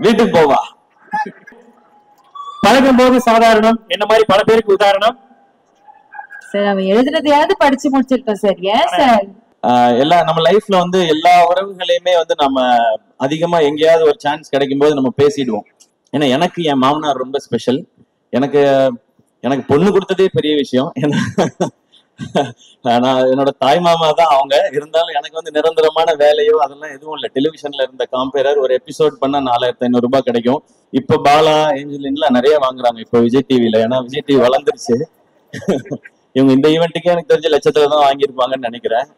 வீட்டுக்கு போவா. பழகும் போது சாதாரணம் என்ன மாதிரி பல பேருக்கு உதாரணம். சார் அவன் எழுதுனதையாவது படிச்சு முடிச்சிருக்கோம் சார். ஏன் சார் எல்லா நம்ம லைஃப்ல வந்து எல்லா உறவுகளையுமே வந்து நம்ம அதிகமா எங்கேயாவது ஒரு சான்ஸ் கிடைக்கும் போது நம்ம பேசிடுவோம். ஏன்னா எனக்கு என் மாமனார் ரொம்ப ஸ்பெஷல். எனக்கு எனக்கு பொண்ணு கொடுத்ததே பெரிய விஷயம். நான் என்னோட தாய் மாமா தான் அவங்க. இருந்தாலும் எனக்கு வந்து நிரந்தரமான வேலையோ அதெல்லாம் எதுவும் இல்லை. டெலிவிஷன்ல இருந்த காம்பேரர் ஒரு எபிசோட் பண்ணா 4500 ரூபாய் கிடைக்கும். இப்ப பாலா ஏஞ்சலின்லாம் நிறைய வாங்குறாங்க இப்போ விஜய் டிவில. ஏன்னா விஜய் டிவி வளர்ந்துருச்சு. இவங்க இந்த ஈவெண்ட்டுக்கே எனக்கு தெரிஞ்ச லட்சத்துல தான் வாங்கியிருப்பாங்கன்னு நினைக்கிறேன்.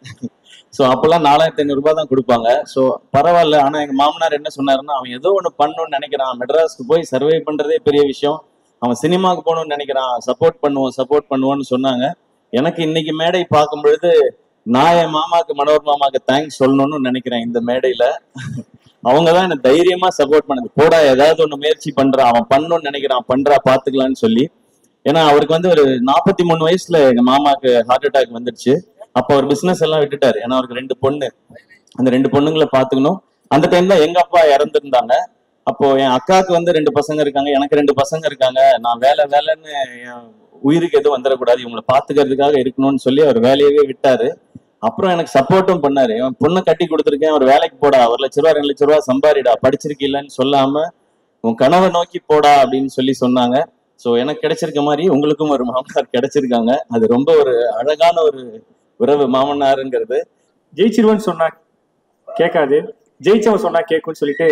ஸோ அப்பெல்லாம் 4500 ரூபாய் தான் கொடுப்பாங்க. ஸோ பரவாயில்ல. ஆனா எங்க மாமனார் என்ன சொன்னாருன்னா, அவன் ஏதோ ஒண்ணு பண்ணணும்னு நினைக்கிறான், மெட்ராஸ்க்கு போய் சர்வே பண்றதே பெரிய விஷயம், அவன் சினிமாவுக்கு போகணும்னு நினைக்கிறான், சப்போர்ட் பண்ணுவோம்னு சொன்னாங்க. எனக்கு இன்னைக்கு மேடை பார்க்கும் பொழுது நான் என் மாமாக்கு, மனோர் மாமாக்கு தேங்க்ஸ் சொல்லணும்னு நினைக்கிறேன். இந்த மேடையில அவங்கதான் என்ன தைரியமா சப்போர்ட் பண்ணது. போடா ஏதாவது ஒண்ணு முயற்சி பண்றான், அவன் பண்ணணும்னு நினைக்கிறான், பண்றா பாத்துக்கலாம்னு சொல்லி. ஏன்னா அவருக்கு வந்து ஒரு 43 வயசுல எங்க மாமாக்கு ஹார்ட் அட்டாக் வந்துடுச்சு. அப்போ அவர் பிசினஸ் எல்லாம் விட்டுட்டாரு. ஏன்னா அவருக்கு 2 பொண்ணு. அந்த 2 பொண்ணுங்களை பாத்துக்கணும். அந்த டைம் தான் எங்க அப்பா இறந்துருந்தாங்க. அப்போ என் அக்காவுக்கு வந்து 2 பசங்க இருக்காங்க, எனக்கு 2 பசங்க இருக்காங்க. நான் வேலைன்னு என் உயிருக்கு எதுவும் வந்துடக்கூடாது, இவங்களை பாத்துக்கிறதுக்காக இருக்கணும்னு சொல்லி அவர் வேலையவே விட்டாரு. அப்புறம் எனக்கு சப்போர்ட்டும் பண்ணாரு. என் பொண்ணை கட்டி கொடுத்துருக்கேன், ஒரு வேலைக்கு போடா, 1,00,000 ரூபா 2,00,000 ரூபா சம்பாரிடா, படிச்சிருக்கீல்லன்னு சொல்லாம உன் கனவை நோக்கி போடா அப்படின்னு சொல்லி சொன்னாங்க. ஸோ எனக்கு கிடைச்சிருக்க மாதிரி உங்களுக்கும் ஒரு மாமனார் கிடைச்சிருக்காங்க. அது ரொம்ப ஒரு அழகான ஒரு உறவு மாமனாருங்கிறது. ஜெயிச்சிருவன் சொன்னா கேட்காது, ஜெயிச்சவன் சொன்னா கேட்கும்னு சொல்லிட்டு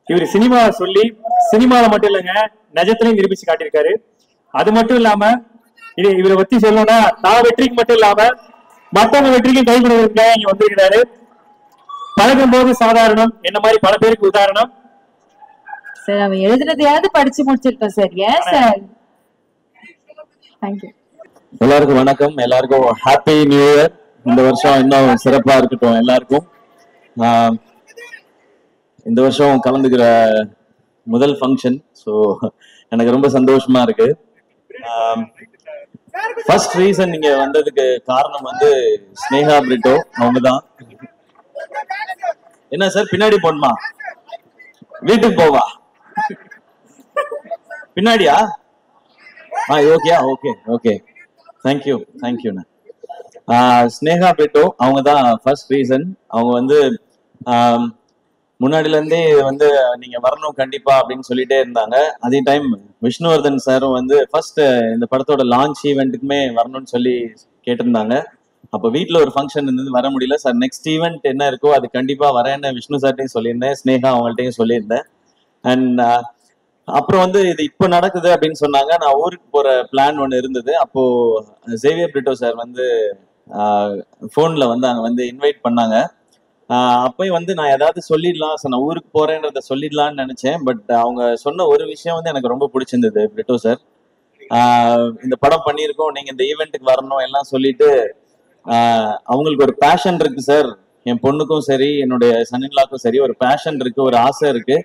இவர் சினிமா சொல்லி சினிமால மட்டும் இல்லைங்க, நிஜத்திலையும் நிரூபிச்சு காட்டியிருக்காரு. அது மட்டும் இல்லாம இவரை பத்தி சொல்லணும்னா, நான் வெற்றிக்கு மட்டும் இல்லாம மத்தவங்க வெற்றிக்கும் கை கொடுக்க இங்க வந்திருக்கிறாரு. பழகும் போது சாதாரணம் என்ன மாதிரி பல பேருக்கு உதாரணம். சார் அவன் எழுதுனதையாவது படிச்சு முடிச்சிருக்கோம் சார். ஏன் சார் தேங்க்யூ. எல்லாருக்கும் வணக்கம், எல்லாருக்கும் ஹாப்பி நியூ இயர். இந்த வருஷம் இன்னும் சிறப்பா இருக்கட்டும் எல்லாருக்கும். இந்த வருஷம் கலந்துக்கிற முதல் ஃபங்க்ஷன். ஸோ எனக்கு ரொம்ப சந்தோஷமா இருக்கு. ஃபர்ஸ்ட் ரீசன் நீங்க வந்ததுக்கு காரணம் வந்து ஸ்னேகா பிரிட்டோ, அவங்கதான். என்ன சார் பின்னாடி போணுமா, வீட்டுக்கு போவா, பின்னாடியா? ஓகே ஓகே ஓகே, தேங்க்யூண்ணா. ஸ்னேகா பிரிட்டோ அவங்கதான் ஃபர்ஸ்ட் ரீசன். அவங்க வந்து முன்னாடில இருந்தே வந்து நீங்க வரணும் கண்டிப்பா அப்படின்னு சொல்லிட்டே இருந்தாங்க. அதே டைம் விஷ்ணுவர்தன் சாரும் வந்து ஃபர்ஸ்ட் இந்த படத்தோட லான்ச் ஈவெண்ட்டுக்குமே வரணும்னு சொல்லி கேட்டிருந்தாங்க. அப்போ வீட்டுல ஒரு ஃபங்க்ஷன் இருந்தது, வர முடியல சார். நெக்ஸ்ட் ஈவெண்ட் என்ன இருக்கோ அது கண்டிப்பா வரேன்னு விஷ்ணு சார்ட்டையும் சொல்லியிருந்தேன், ஸ்னேகா அவங்கள்ட்டையும் சொல்லியிருந்தேன். அண்ட் அப்புறம் வந்து இது இப்போ நடக்குது அப்படின்னு சொன்னாங்க. நான் ஊருக்கு போற பிளான் ஒன்று இருந்தது. அப்போ சேவியர் பிரிட்டோ சார் வந்து ஃபோன்ல வந்து அங்கே வந்து இன்வைட் பண்ணாங்க. அப்பயும் வந்து நான் ஏதாவது சொல்லிடலாம் சார், நான் ஊருக்கு போறேன்றத சொல்லிடலான்னு நினைச்சேன். பட் அவங்க சொன்ன ஒரு விஷயம் வந்து எனக்கு ரொம்ப பிடிச்சிருந்தது. பிரிட்டோ சார், இந்த படம் பண்ணியிருக்கோம், நீங்க இந்த ஈவெண்ட்டுக்கு வரணும் எல்லாம் சொல்லிட்டு, அவங்களுக்கு ஒரு பேஷன் இருக்கு சார், என் பொண்ணுக்கும் சரி என்னுடைய சன்னின்லாக்கும் சரி ஒரு பேஷன் இருக்கு, ஒரு ஆசை இருக்கு,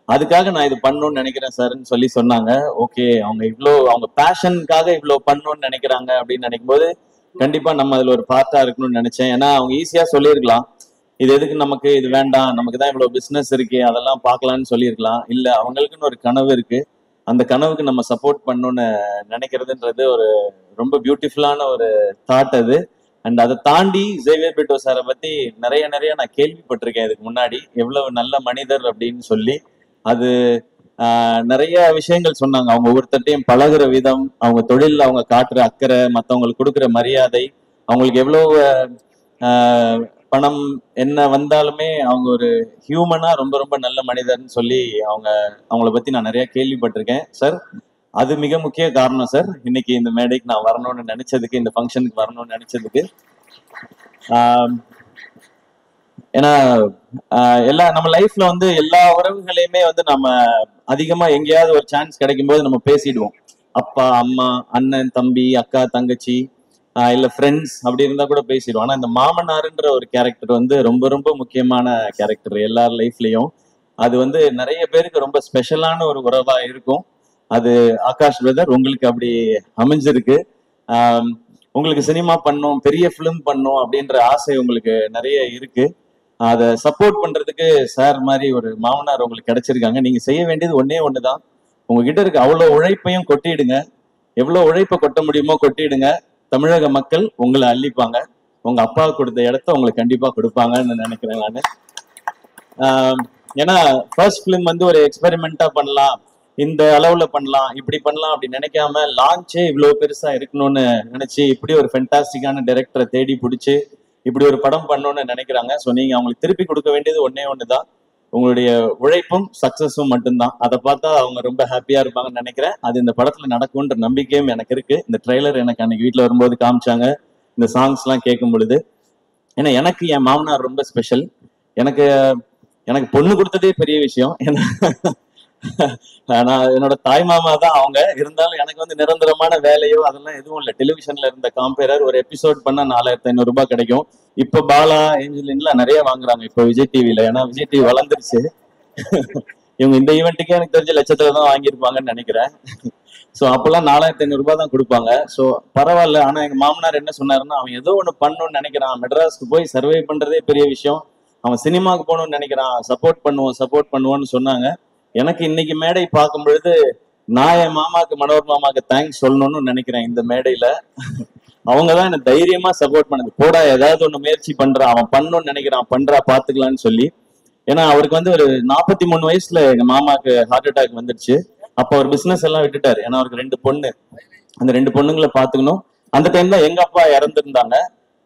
அதுக்காக நான் இது பண்ணணும்னு நினைக்கிறேன் சார்ன்னு சொல்லி சொன்னாங்க. ஓகே, அவங்க பேஷனுக்காக இவ்வளோ பண்ணணும்னு நினைக்கிறாங்க அப்படின்னு நினைக்கும் போது கண்டிப்பா நம்ம அதுல ஒரு பார்ட்டா இருக்கணும்னு நினைச்சேன். ஏன்னா அவங்க ஈஸியா சொல்லியிருக்கலாம், இது எதுக்கு நமக்கு, இது வேண்டாம், நமக்கு தான் இவ்வளவு பிசினஸ் இருக்கு, அதெல்லாம் பார்க்கலாம்னு சொல்லியிருக்கலாம். இல்ல, அவங்களுக்குன்னு ஒரு கனவு இருக்கு, அந்த கனவுக்கு நம்ம சப்போர்ட் பண்ணணும்னு நினைக்கிறதுன்றது ஒரு ரொம்ப பியூட்டிஃபுல்லான ஒரு தாட் அது. அண்ட் அதை தாண்டி சேவியர் பிரிட்டோ சாரை பத்தி நிறைய நான் கேள்விப்பட்டிருக்கேன் இதுக்கு முன்னாடி, எவ்வளவு நல்ல மனிதர் அப்படின்னு சொல்லி. அது நிறைய விஷயங்கள் சொன்னாங்க. அவங்க ஒவ்வொருத்தட்டையும் பழகுற விதம், அவங்க தொழில அவங்க காட்டுற அக்கறை, மற்றவங்களுக்கு கொடுக்குற மரியாதை, அவங்களுக்கு எவ்வளவு பணம் என்ன வந்தாலுமே அவங்க ஒரு ஹியூமனா ரொம்ப நல்ல மனிதர்னு சொல்லி அவங்கள பத்தி நான் நிறைய கேள்விப்பட்டிருக்கேன் சார். அது மிக முக்கிய காரணம் சார் இன்னைக்கு இந்த மேடைக்கு நான் வரணும்னு நினைச்சதுக்கு, இந்த ஃபங்க்ஷனுக்கு வரணும்னு நினைச்சதுக்கு. ஏன்னா நம்ம லைஃப்ல வந்து எல்லா உறவுகளையுமே வந்து நம்ம அதிகமா எங்கேயாவது ஒரு சான்ஸ் கிடைக்கும் போது நம்ம பேசிடுவோம். அப்பா, அம்மா, அண்ணன், தம்பி, அக்கா, தங்கச்சி, இல்ல ஃப்ரெண்ட்ஸ் அப்படி இருந்தா கூட பேசிடுவோம். ஆனா இந்த மாமனாருன்ற ஒரு கேரக்டர் வந்து ரொம்ப முக்கியமான கேரக்டர் எல்லார் லைஃப்லயும். அது வந்து நிறைய பேருக்கு ரொம்ப ஸ்பெஷலான ஒரு உறவா இருக்கும். அது ஆகாஷ் பிரதர் உங்களுக்கு அப்படி அமைஞ்சிருக்கு. உங்களுக்கு சினிமா பண்ணும், பெரிய ஃபிலிம் பண்ணும் அப்படின்ற ஆசை உங்களுக்கு நிறைய இருக்கு. அதை சப்போர்ட் பண்றதுக்கு சார் மாதிரி ஒரு மாமனார் உங்களுக்கு கிடைச்சிருக்காங்க. நீங்க செய்ய வேண்டியது ஒன்னே ஒண்ணுதான், உங்ககிட்ட இருக்க அவ்வளவு உழைப்பையும் கொட்டிடுங்க. எவ்வளவு உழைப்பை கொட்ட முடியுமோ கொட்டிடுங்க. தமிழக மக்கள் உங்களை அள்ளிப்பாங்க. உங்க அப்பா கொடுத்த இடத்த உங்களுக்கு கண்டிப்பா கொடுப்பாங்கன்னு நினைக்கிறேன் நான். ஏன்னா ஃபர்ஸ்ட் ஃபிலிம் வந்து ஒரு எக்ஸ்பெரிமெண்டா பண்ணலாம், இந்த அளவுல பண்ணலாம், இப்படி பண்ணலாம் அப்படி நினைக்காம லான்ச்சே இவ்வளவு பெருசா இருக்கணும்னு நினைச்சு இப்படி ஒரு ஃபென்டாஸ்டிக்கான டைரக்டரை தேடி பிடிச்சி இப்படி ஒரு படம் பண்ணணும்னு நினைக்கிறாங்க. ஸோ நீங்க அவங்களுக்கு திருப்பி கொடுக்க வேண்டியது ஒன்னே ஒண்ணுதான், உங்களுடைய உழைப்பும் சக்சஸும் மட்டும்தான். அதை பார்த்தா அவங்க ரொம்ப ஹாப்பியா இருப்பாங்கன்னு நினைக்கிறேன். அது இந்த படத்துல நடக்கும்ன்ற நம்பிக்கையும் எனக்கு இருக்கு. இந்த ட்ரெய்லர் எனக்கு அன்னைக்கு வீட்டுல வரும்போது காமிச்சாங்க, இந்த சாங்ஸ் எல்லாம் கேட்கும் பொழுது. ஏன்னா எனக்கு என் மாமனார் ரொம்ப ஸ்பெஷல். எனக்கு எனக்கு பொண்ணு கொடுத்ததே பெரிய விஷயம். நான் என்னோட தாய் மாமா தான் அவங்க. இருந்தாலும் எனக்கு வந்து நிரந்தரமான வேலையோ அதெல்லாம் எதுவும் இல்லை. டெலிவிஷன்ல இருந்த காம்பேரர் ஒரு எபிசோட் பண்ணா 4500 ரூபாய் கிடைக்கும். இப்ப பாலா ஏஞ்சலின்லாம் நிறைய வாங்குறாங்க இப்ப விஜய் டிவில. ஏன்னா விஜய் டிவி வளர்ந்துருச்சு. இவங்க இந்த ஈவெண்ட்டுக்கே எனக்கு தெரிஞ்ச லட்சத்துல தான் வாங்கியிருப்பாங்கன்னு நினைக்கிறேன். ஸோ அப்பெல்லாம் 4500 ரூபாய் தான் கொடுப்பாங்க. ஸோ பரவாயில்ல. ஆனா எங்க மாமனார் என்ன சொன்னாருன்னா, அவன் ஏதோ ஒண்ணு பண்ணணும்னு நினைக்கிறான், மெட்ராஸ்க்கு போய் சர்வே பண்றதே பெரிய விஷயம், அவன் சினிமாவுக்கு போகணும்னு நினைக்கிறான், சப்போர்ட் பண்ணுவோம்னு சொன்னாங்க. எனக்கு இன்னைக்கு மேடை பார்க்கும் பொழுது நான் என் மாமாக்கு, மனோர் மாமாக்கு தேங்க்ஸ் சொல்லணும்னு நினைக்கிறேன் இந்த மேடையில. அவங்கதான் என்ன தைரியமா சப்போர்ட் பண்ணுது. போடா ஏதாவது ஒண்ணு முயற்சி பண்றான், அவன் பண்ணணும்னு நினைக்கிறான், பண்றா பாத்துக்கலாம்னு சொல்லி. ஏன்னா அவருக்கு வந்து ஒரு 43 வயசுல எங்க மாமாக்கு ஹார்ட் அட்டாக் வந்துடுச்சு. அப்ப அவர் பிசினஸ் எல்லாம் விட்டுட்டாரு. ஏன்னா அவருக்கு 2 பொண்ணு, அந்த 2 பொண்ணுங்களை பாத்துக்கணும். அந்த டைம் தான் எங்க அப்பா இறந்துருந்தாங்க.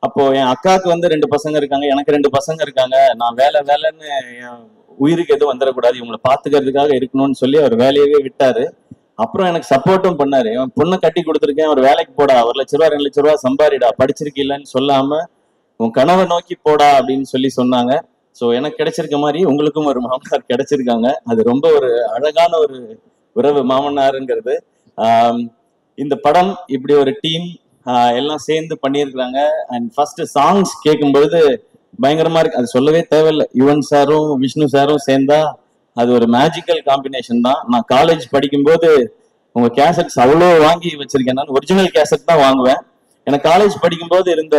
அப்போ என் அக்காவுக்கு வந்து 2 பசங்க இருக்காங்க, எனக்கு 2 பசங்க இருக்காங்க. நான் வேலைன்னு உயிருக்கு எதுவும் வந்துடக்கூடாது, இவங்களை பாத்துக்கிறதுக்காக இருக்கணும்னு சொல்லி அவர் வேலையவே விட்டாரு. அப்புறம் எனக்கு சப்போர்ட்டும் பண்ணாரு. என் பொண்ணை கட்டி கொடுத்துருக்கேன், ஒரு வேலைக்கு போடா, 1 லட்ச ரூபா 2 லட்ச ரூபா சம்பாரிடா, படிச்சிருக்கீல்லன்னு சொல்லாம உன் கனவை நோக்கி போடா அப்படின்னு சொல்லி சொன்னாங்க. ஸோ எனக்கு கிடைச்சிருக்க மாதிரி உங்களுக்கும் ஒரு மாமனார் கிடைச்சிருக்காங்க. அது ரொம்ப ஒரு அழகான ஒரு உறவு மாமனாருங்கிறது. இந்த படம் இப்படி ஒரு டீம் எல்லாம் சேர்ந்து பண்ணியிருக்கிறாங்க. அண்ட் ஃபர்ஸ்ட் சாங்ஸ் கேட்கும்பொழுது பயங்கரமா இருக்கு. அது சொல்லவே தேவையில்லை. யுவன் சாரும் விஷ்ணு சாரும் சேர்ந்தா அது ஒரு மேஜிக்கல் காம்பினேஷன் தான். நான் காலேஜ் படிக்கும்போது உங்க கேசட்ஸ் அவ்வளோ வாங்கி வச்சிருக்கேன். நான் ஒரிஜினல் கேசட் தான் வாங்குவேன். எனக்கு காலேஜ் படிக்கும்போது இருந்த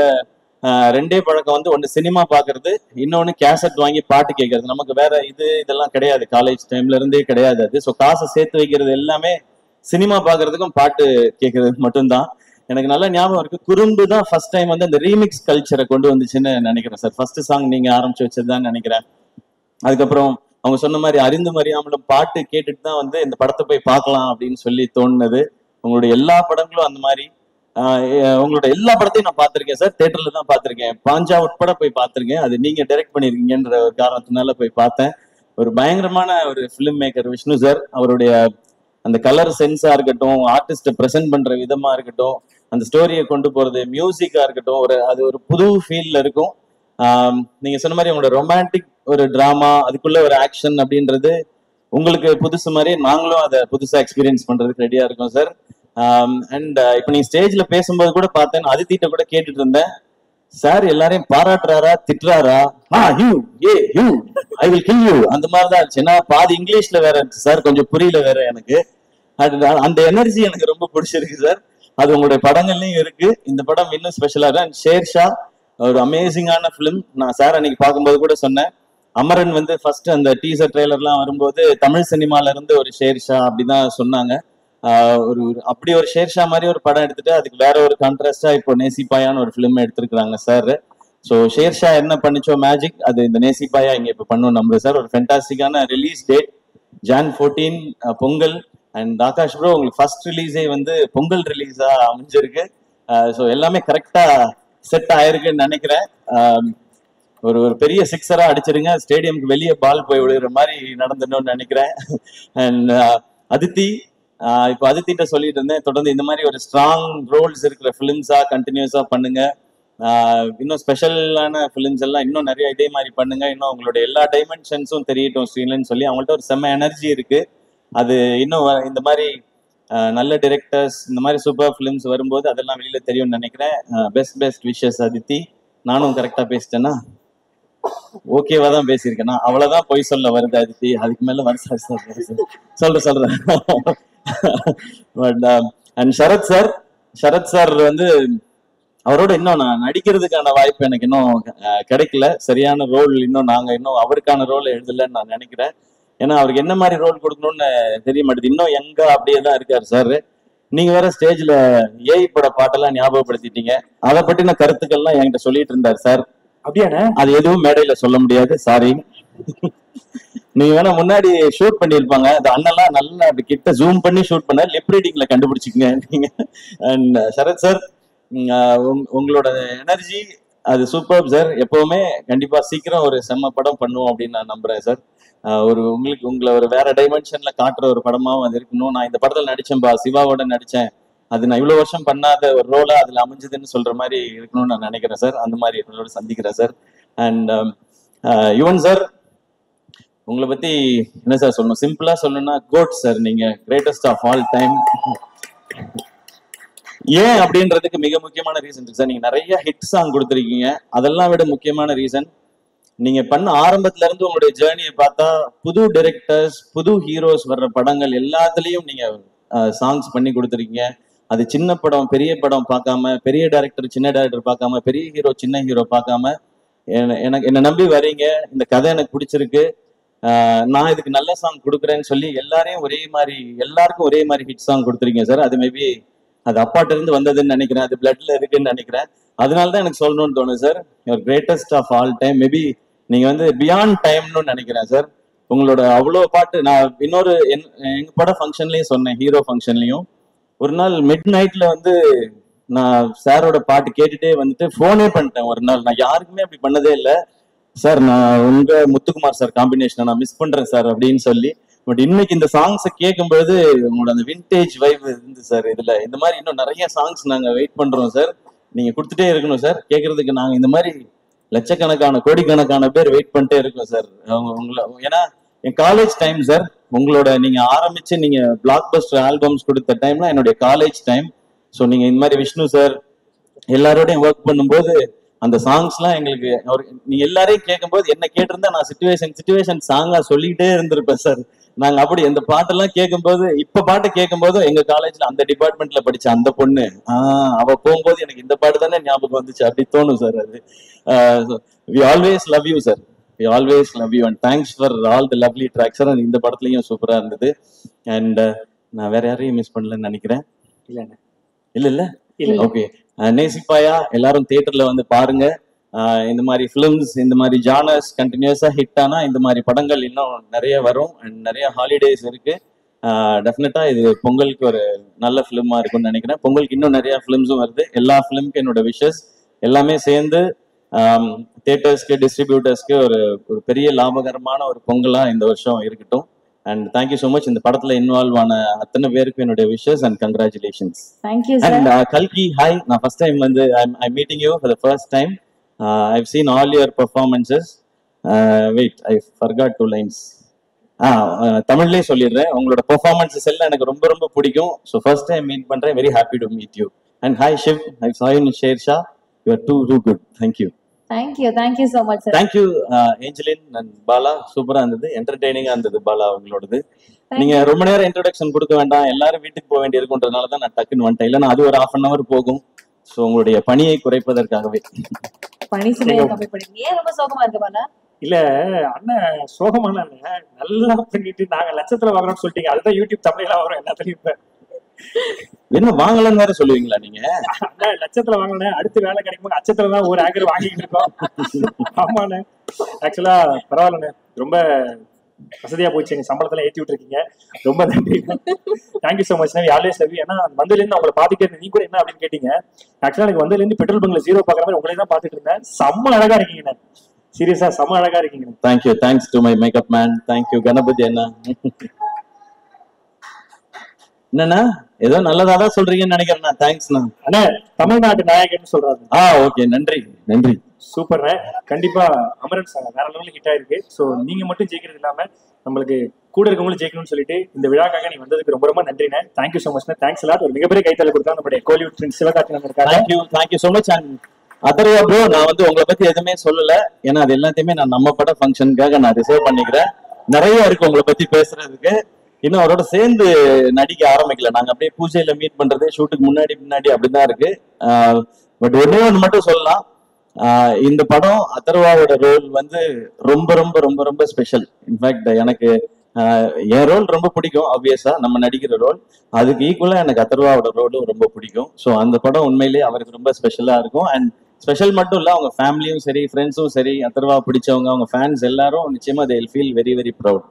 2 பழக்கம் வந்து, ஒன்று சினிமா பாக்குறது, இன்னொன்னு கேசட் வாங்கி பாட்டு கேட்கறது. நமக்கு வேற இதெல்லாம் கிடையாது, காலேஜ் டைம்ல இருந்தே கிடையாது அது. ஸோ காசை சேர்த்து வைக்கிறது எல்லாமே சினிமா பாக்குறதுக்கும் பாட்டு கேட்கறதுக்கு மட்டும்தான். எனக்கு நல்ல ஞாபகம் இருக்கு. குறும்பு தான் ஃபர்ஸ்ட் டைம் வந்து அந்த ரீமிக்ஸ் கல்ச்சரை கொண்டு வந்துச்சுன்னு நினைக்கிறேன் சார். ஃபர்ஸ்ட் சாங் நீங்க ஆரம்பிச்சு வச்சதுதான் நினைக்கிறேன். அதுக்கப்புறம் அவங்க சொன்ன மாதிரி அறிந்தும் அறியாமலும் பாட்டு கேட்டுட்டு தான் வந்து இந்த படத்தை போய் பார்க்கலாம் அப்படின்னு சொல்லி தோணுனது. உங்களுடைய எல்லா படங்களும் அந்த மாதிரி. உங்களோட எல்லா படத்தையும் நான் பார்த்திருக்கேன் சார், தியேட்டர்ல தான் பார்த்திருக்கேன். பாஞ்சா உட்பட போய் பார்த்திருக்கேன். அது நீங்க டைரக்ட் பண்ணிருக்கீங்கன்ற ஒரு காரணத்தினால போய் பார்த்தேன். ஒரு பயங்கரமான ஒரு பிலிம் மேக்கர் விஷ்ணு சார். அவருடைய அந்த கலர் சென்ஸா இருக்கட்டும், ஆர்டிஸ்ட பிரசென்ட் பண்ற விதமா இருக்கட்டும், அந்த ஸ்டோரியை கொண்டு போறது, மியூசிக்கா இருக்கட்டும், அது ஒரு புது ஃபீல்ல இருக்கும். நீங்க சொன்ன மாதிரி உங்களோட ரொமான்டிக் ஒரு டிராமா, அதுக்குள்ள ஒரு ஆக்ஷன் அப்படின்றது உங்களுக்கு புதுசு மாதிரி நாங்களும் அதை புதுசா எக்ஸ்பீரியன்ஸ் பண்றதுக்கு ரெடியா இருக்கோம் சார். அண்ட் இப்ப நீங்க ஸ்டேஜ்ல பேசும்போது கூட பார்த்தேன், அதித்திட்ட கூட கேட்டுட்டு இருந்தேன், சார் எல்லாரையும் பாராட்டுறாரா திட்டுறாரா? ஐ வில் கில் யூ அந்த மாதிரிதான் இருந்துச்சு. ஏன்னா பாதி இங்கிலீஷ்ல வேற இருந்துச்சு சார், கொஞ்சம் புரியல வேற எனக்கு. அந்த எனர்ஜி எனக்கு ரொம்ப பிடிச்சிருக்கு சார். அது உங்களுடைய படங்கள்லயும் இருக்கு. இந்த படம் இன்னும் ஸ்பெஷலா இருக்கு. ஷேர்ஷா ஒரு அமேசிங்கான பிலிம். நான் சார் அன்னைக்கு பார்க்கும்போது கூட சொன்னேன், அமரன் வந்து ஃபர்ஸ்ட் அந்த டீசர் ட்ரெய்லர்லாம் வரும்போது தமிழ் சினிமால இருந்து ஒரு ஷேர்ஷா அப்படிதான் சொன்னாங்க. ஒரு அப்படி ஒரு ஷேர்ஷா மாதிரி ஒரு படம் எடுத்துட்டு அதுக்கு வேற ஒரு கான்ட்ராஸ்டா இப்போ நேசிப்பாயான்னு ஒரு பிலிம் எடுத்திருக்கிறாங்க சார். ஸோ ஷேர்ஷா என்ன பண்ணிச்சோ மேஜிக், அது இந்த நேசிப்பாயா இங்க இப்ப பண்ணும் நம்புறேன் சார். ஒரு ஃபென்டாஸ்டிக்கான release date Jan 14 Pongal. And Akash bro உங்களுக்கு ஃபர்ஸ்ட் ரிலீஸே வந்து பொங்கல் ரிலீஸா அமைஞ்சிருக்கு. ஸோ எல்லாமே கரெக்டா செட் ஆயிருக்குன்னு நினைக்கிறேன். ஒரு பெரிய சிக்ஸரா அடிச்சிருங்க, ஸ்டேடியம்க்கு வெளியே பால் போய் விழுகிற மாதிரி நடந்துடணும்னு நினைக்கிறேன். அண்ட் அதித்தி, இப்போ அதித்திட்ட சொல்லிட்டு இருந்தேன், தொடர்ந்து இந்த மாதிரி ஒரு ஸ்ட்ராங் ரோல்ஸ் இருக்கிற பிலிம்ஸா கண்டினியூஸா பண்ணுங்க. இன்னும் ஸ்பெஷலான பிலிம்ஸ் எல்லாம் இன்னும் நிறைய இதே மாதிரி பண்ணுங்க. இன்னும் உங்களுடைய எல்லா டைமென்ஷன்ஸும் தெரியட்டும் ஸ்ரீலன்னு சொல்லி அவங்கள்ட்ட ஒரு செம்ம எனர்ஜி இருக்கு. அது இன்னும் இந்த மாதிரி நல்ல டிரெக்டர்ஸ், இந்த மாதிரி சூப்பர் பிலிம்ஸ் வரும்போது அதெல்லாம் வெளியில தெரியும்னு நினைக்கிறேன். Best wishes Aditi. நானும் கரெக்டா பேசிட்டேன்னா? ஓகேவா தான் பேசியிருக்கேன்னா? அவ்வளவுதான் பொய் சொல்ல வருது அதித்தி, அதுக்கு மேல வருஷம் சொல்றேன். பட் அண்ட் சரத் சார் வந்து அவரோட இன்னும் நான் நடிக்கிறதுக்கான வாய்ப்பு எனக்கு இன்னும் கிடைக்கல. சரியான ரோல் இன்னும் நாங்க இன்னும் அவருக்கான ரோல் எழுதலன்னு நான் நினைக்கிறேன். ஏன்னா அவருக்கு என்ன மாதிரி ரோல் கொடுக்கணும்னு தெரிய மாட்டேது. இன்னும் எங்க அப்படியே தான் இருக்காரு சார். நீங்க வேற ஸ்டேஜ்ல ஏஐ பட பாட்டெல்லாம் ஞாபகப்படுத்திட்டீங்க. அதை பற்றின கருத்துக்கள்லாம் என்கிட்ட சொல்லிட்டு இருந்தார் சார். அப்படியாண்ணே? அது எதுவும் மேடையில சொல்ல முடியாது, சாரி. நீங்க வேணா முன்னாடி ஷூட் பண்ணிருப்பாங்க, அந்த அண்ணெல்லாம் நல்லா அப்படி கிட்ட ஜூம் பண்ணி ஷூட் பண்ண லிப் ரீடிங்ல கண்டுபிடிச்சிக்கங்க நீங்க. அண்ட் சரத் சார், உங்களோட எனர்ஜி அது சூப்பர் சார். எப்பவுமே கண்டிப்பா சீக்கிரம் ஒரு செம்ம படம் பண்ணுவோம் அப்படின்னு நான் நம்புறேன் சார். ஒரு உங்களை ஒரு வேற டைமென்ஷன்ல காட்டுற ஒரு படமாவும் அது இருக்கணும். நான் இந்த படத்துல நடிச்சேன்பா, சிவாவோட நடிச்சேன், அது நான் இவ்வளவு வருஷம் பண்ணாத ஒரு ரோலா அதுல அமைஞ்சதுன்னு சொல்ற மாதிரி இருக்கணும்னு நான் நினைக்கிறேன் சார். அந்த மாதிரி என்னோட சந்திக்கிறேன் சார். அண்ட் யுவன் சார், உங்களை பத்தி என்ன சார் சொல்லணும்? சிம்பிளா சொல்லணும்னா கோட் சார். நீங்க கிரேட்டஸ்ட் ஆஃப் ஆல் டைம். ஏன் அப்படின்றதுக்கு மிக முக்கியமான ரீசன் இருக்கு சார். நீங்க நிறைய ஹிட் சாங் கொடுத்துருக்கீங்க. அதெல்லாம் விட முக்கியமான ரீசன், நீங்க பண்ண ஆரம்பத்துல இருந்து உங்களுடைய ஜேர்னியை பார்த்தா புது டைரக்டர்ஸ், புது ஹீரோஸ் வர்ற படங்கள் எல்லாத்துலயும் நீங்க சாங்ஸ் பண்ணி கொடுத்துருக்கீங்க. அது சின்ன படம் பெரிய படம் பார்க்காம, பெரிய டைரக்டர் சின்ன டைரக்டர் பார்க்காம, பெரிய ஹீரோ சின்ன ஹீரோ பார்க்காம என்ன நம்பி வரீங்க. இந்த கதை எனக்கு பிடிச்சிருக்கு, நான் இதுக்கு நல்ல சாங் கொடுக்குறேன்னு சொல்லி எல்லாரையும் ஒரே மாதிரி, எல்லாருக்கும் ஒரே மாதிரி ஹிட் சாங் கொடுத்துருக்கீங்க சார். அது மேபி அது அப்பாட்ட இருந்து வந்ததுன்னு நினைக்கிறேன், அது பிளட்ல இருக்குன்னு நினைக்கிறேன். அதனாலதான் எனக்கு சொல்லணும்னு தோணுது sir. Your greatest of all time. Maybe நீங்க வந்து பியாண்ட் டைம்னு நினைக்கிறேன் சார். உங்களோட அவ்வளோ பாட்டு நான் இன்னொரு எங்க பட ஃபங்க்ஷன்லயும் சொன்னேன், ஹீரோ ஃபங்க்ஷன்லயும். ஒரு நாள் மிட் நைட்ல வந்து நான் சாரோட பாட்டு கேட்டுட்டே வந்துட்டு போனே பண்ணிட்டேன் ஒரு நாள். நான் யாருக்குமே அப்படி பண்ணதே இல்லை சார். நான் உங்க முத்துக்குமார் சார் காம்பினேஷனை நான் மிஸ் பண்றேன் சார் அப்படின்னு சொல்லி. பட் இன்னைக்கு இந்த சாங்ஸை கேட்கும்போது உங்களோட அந்த விண்டேஜ் வைப் இருந்து சார். இதுல இந்த மாதிரி இன்னும் நிறைய சாங்ஸ் நாங்க வெயிட் பண்றோம் சார். நீங்க கொடுத்துட்டே இருக்கணும் சார். கேட்கறதுக்கு நாங்க இந்த மாதிரி லட்சக்கணக்கான கோடிக்கணக்கான பேர் வெயிட் பண்ணிட்டே இருக்கோம் சார். உங்களை ஏன்னா என் காலேஜ் டைம் சார். உங்களோட நீங்க ஆரம்பிச்சு நீங்க பிளாக் பஸ்டர் ஆல்பம்ஸ் கொடுத்த டைம்லாம் என்னுடைய காலேஜ் டைம். ஸோ நீங்க இந்த மாதிரி விஷ்ணு சார் எல்லாரோடையும் ஒர்க் பண்ணும்போது அந்த சாங்ஸ் எல்லாம் எங்களுக்கு நீங்க எல்லாரையும் கேட்கும்போது என்ன கேட்டிருந்தா நான் சிச்சுவேஷன் சாங்கா சொல்லிக்கிட்டே இருந்திருப்பேன் சார். நாங்க அப்படி இந்த பாட்டெல்லாம் கேட்கும்போது, இப்ப பாட்டு கேட்கும்போது எங்க காலேஜ்ல அந்த டிபார்ட்மெண்ட்ல படிச்ச அந்த பொண்ணு அவ போகும்போது எனக்கு இந்த பாட்டு தானே ஞாபகம் வந்துச்சு அப்படி தோணும் சார். அது we always love you sir. We always love you and thanks for all the lovely tracks sir. இந்த படத்துலயும் சூப்பரா இருந்தது. அண்ட் நான் வேற யாரையும் மிஸ் பண்ணலன்னு நினைக்கிறேன். இல்ல ஓகே. நேசிப்பாயா எல்லாரும் தியேட்டர்ல வந்து பாருங்க. இந்த மாதிரி பிலிம்ஸ், இந்த மாதிரி ஜானர்ஸ் கண்டினியூஸா ஹிட் ஆனா இந்த மாதிரி படங்கள் இன்னும் நிறைய வரும். அண்ட் நிறைய ஹாலிடேஸ் இருக்கு. டெஃபினட்டா இது பொங்கலுக்கு ஒரு நல்ல பிலிமா இருக்கும்னு நினைக்கிறேன். பொங்கலுக்கு இன்னும் நிறைய பிலிம்ஸும் வருது. எல்லா பிலிம்க்கு என்னோட விஷஸ். எல்லாமே சேர்ந்து தியேட்டர்ஸ்க்கு, டிஸ்ட்ரிபியூட்டர்ஸ்க்கு ஒரு பெரிய லாபகரமான ஒரு பொங்கலா இந்த வருஷம் இருக்கட்டும். And thank you so much. இந்த படத்துல இன்வால்வ் ஆன அத்தனை பேருக்கு என்னுடைய விஷஸ் அண்ட் கங்க்ராச்சுலேஷன்ஸ். அண்ட் கல்கி, ஹாய். நான் ஃபர்ஸ்ட் டைம் வந்து ஐ meeting you for the first time. I've seen all your performances. Wait, I forgot 2 lines. தமிழ்லயே சொல்லிடுறேன். உங்களோட பெர்ஃபார்மன்ஸஸ் எல்லாம் எனக்கு ரொம்ப ரொம்ப பிடிக்கும். ஸோ ஃபர்ஸ்ட் டைம் மீட் பண்றேன். Very happy to meet you. And hi Shiv, I saw you in Shersha. You are too good. Thank you so much sir. Thank you Angeline and Bala. சூப்பரா இருந்தது, என்டர்டெய்னிங்கா இருந்தது பாலா உங்களோடது. நீங்க ரொம்ப நேரம் இன்ட்ரோடக்ஷன் கொடுக்க வேண்டாம், எல்லாரும் வீட்டுக்கு போக வேண்டி இருக்குன்றதுனால தான் நான் டக்குன்னு வந்துட்டேன். இல்லைன்னா அது ஒரு 1/2 hour போகும். ஸோ உங்களுடைய பணியை குறைப்பதற்காகவே. பணி சுமையை கம்மி பண்ணி. ஏன் ரொம்ப சோகமா இருக்கு பாலா? இல்ல அண்ணன் சோகமான நல்லா பண்ணிட்டு நாங்க லட்சத்துல வாங்குறோம்னு சொல்லிட்டீங்க. அதுதான் யூடியூப் தமிழ்ல வரும் எல்லாத்துலயும். இப்ப என்ன வாங்கலன்னு வேற சொல்லுவீங்களா நீங்க? லட்சத்துல வாங்கல, அடுத்து வேலை கிடைக்கும் அச்சத்துல தான் ஒரு ஆங்கர் வாங்கிட்டு இருக்கோம். ஆமாண்ணே, ஆக்சுவலா பரவாயில்லண்ணே, ரொம்ப வசதியா போச்சு. எங்க சம்பளத்துல ஏற்றி விட்டுருக்கீங்க, ரொம்ப நன்றி. Thank you so much. Always love you. ஏன்னா வந்ததுல இருந்து அவங்களை பாத்துக்கிட்டு நீ கூட என்ன அப்படின்னு கேட்டீங்க. ஆக்சுவலா எனக்கு வந்ததுல இருந்து பெட்ரோல் பங்க்ல 0 பாக்குற மாதிரி உங்களே தான் பாத்துட்டு இருந்தேன். செம்ம அழகா இருக்கீங்க, சீரியஸா செம்ம அழகா இருக்கீங்க. Thank you. Thanks to my makeup man. Thank you Ganapathi அண்ணா. என்னன்னா ஏதோ நல்லதாதான் சொல்றீங்கன்னு நினைக்கிறேன். தேங்க்ஸ்ண்ணா. அண்ணா தமிழ்நாட்டு நாயகன் சொல்றாரு. ஓகே, நன்றி நன்றி. சூப்பர். கண்டிப்பா அமரன் சார் வேற லெவலில் ஹிட் ஆயிருக்கு. ஸோ நீங்க மட்டும் ஜெயிக்கிறது இல்லாம நம்மளுக்கு கூட இருக்கவங்களும் ஜெயிக்கணும்னு சொல்லிட்டு இந்த விழாக்காக நீ வந்ததுக்கு ரொம்ப ரொம்ப நன்றிண்ணே. Thank you so much. தேங்க்ஸ் எல்லாம். ஒரு மிகப்பெரிய கைத்தலை கொடுத்தா நம்மளுடைய கோலிவுட் ஃப்ரெண்ட்ஸ் சிவகார்த்திகேயன் இருக்காங்க. Thank you so much. And Atharvaa bro, நான் வந்து உங்களை பத்தி எதுவுமே சொல்லல. ஏன்னா அது எல்லாத்தையுமே நான் நம்ம பட ஃபங்க்ஷனுக்காக நான் ரிசர்வ் பண்ணிக்கிறேன். நிறைய இருக்கு உங்களை பத்தி பேசுறதுக்கு. இன்னும் அவரோட சேர்ந்து நடிக்க ஆரம்பிக்கல. நாங்க அப்படியே பூஜையில மீட் பண்றது, ஷூட்டுக்கு முன்னாடி அப்படிதான் இருக்கு. பட் ஒன்னே ஒன்று மட்டும் சொல்லலாம். இந்த படம் அதர்வாவோட ரோல் வந்து ரொம்ப ரொம்ப ரொம்ப ரொம்ப ஸ்பெஷல். இன்ஃபேக்ட் எனக்கு என் ரோல் ரொம்ப பிடிக்கும். ஆப்வியஸா நம்ம நடிக்கிற ரோல் அதுக்கு ஈக்குவலா எனக்கு அதர்வாவோட ரோலும் ரொம்ப பிடிக்கும். ஸோ அந்த படம் உண்மையிலேயே அவருக்கு ரொம்ப ஸ்பெஷலா இருக்கும். அண்ட் ஸ்பெஷல் மட்டும் இல்ல, அவங்க ஃபேமிலியும் சரி, ஃப்ரெண்ட்ஸும் சரி, அதர்வா பிடிச்சவங்க, அவங்க ஃபேன்ஸ் எல்லாரும் நிச்சயமா they will feel very very proud.